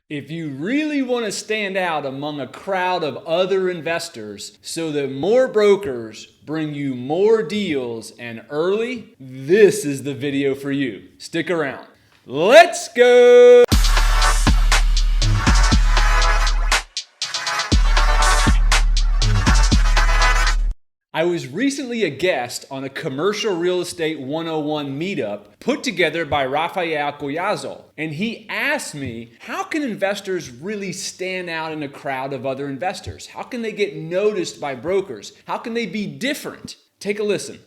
If you really want to stand out among a crowd of other investors so that more brokers bring you more deals and early, this is the video for you. Stick around. Let's go! I was recently a guest on a Commercial Real Estate 101 meetup put together by Rafael Collazo, and he asked me, how can investors really stand out in a crowd of other investors? How can they get noticed by brokers? How can they be different? Take a listen.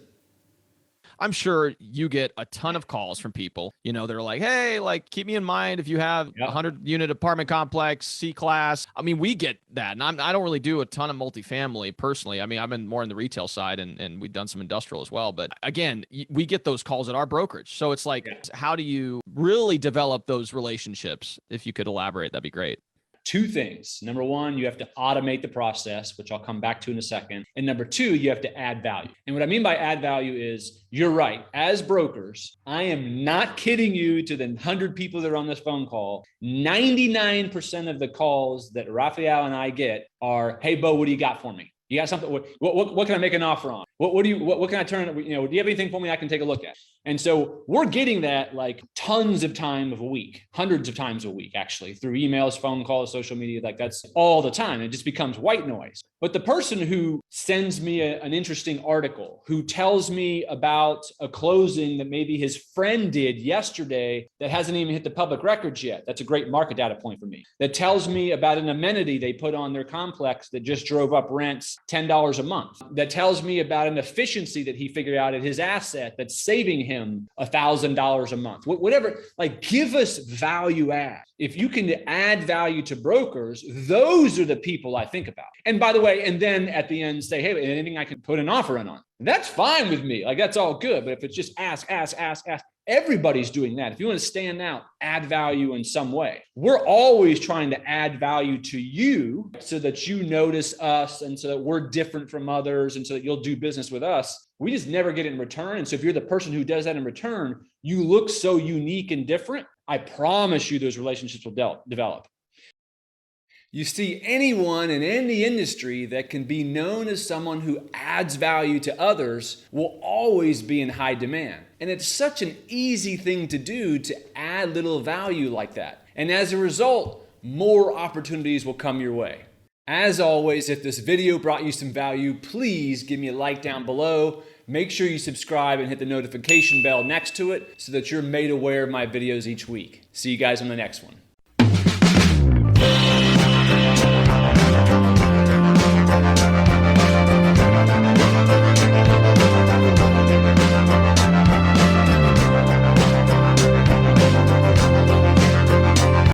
I'm sure you get a ton of calls from people, they're like, hey, keep me in mind if you have a 100-unit apartment complex, C-class. I mean, we get that. And I don't really do a ton of multifamily personally. I mean, I've been more in the retail side and we've done some industrial as well. But again, we get those calls at our brokerage. So it's like, how do you really develop those relationships? If you could elaborate, that'd be great. Two things. Number one, you have to automate the process, which I'll come back to in a second. And number two, you have to add value. And what I mean by add value is, you're right. As brokers, I am not kidding you to the 100 people that are on this phone call. 99% of the calls that Rafael and I get are, hey, Beau, what do you got for me? You got something? What can I make an offer on? What can I turn? Do you have anything for me I can take a look at? And so we're getting that like tons of time of a week, hundreds of times a week, actually, through emails, phone calls, social media. Like that's all the time. It just becomes white noise. But the person who sends me an interesting article, who tells me about a closing that maybe his friend did yesterday that hasn't even hit the public records yet, that's a great market data point for me. That tells me about an amenity they put on their complex that just drove up rents $10 a month. That tells me about an efficiency that he figured out at his asset that's saving him $1,000 a month. Whatever, like give us value add. If you can add value to brokers, those are the people I think about. And by the way, and then at the end say, hey, anything I can put an offer in on? That's fine with me. Like that's all good. But if it's just ask, everybody's doing that. If you want to stand out, add value in some way. We're always trying to add value to you so that you notice us and so that we're different from others and so that you'll do business with us. We just never get it in return. And so if you're the person who does that in return, you look so unique and different. I promise you those relationships will develop. You see, anyone in any industry that can be known as someone who adds value to others will always be in high demand. And it's such an easy thing to do to add little value like that. And as a result, more opportunities will come your way. As always, if this video brought you some value, please give me a like down below. Make sure you subscribe and hit the notification bell next to it so that you're made aware of my videos each week. See you guys on the next one.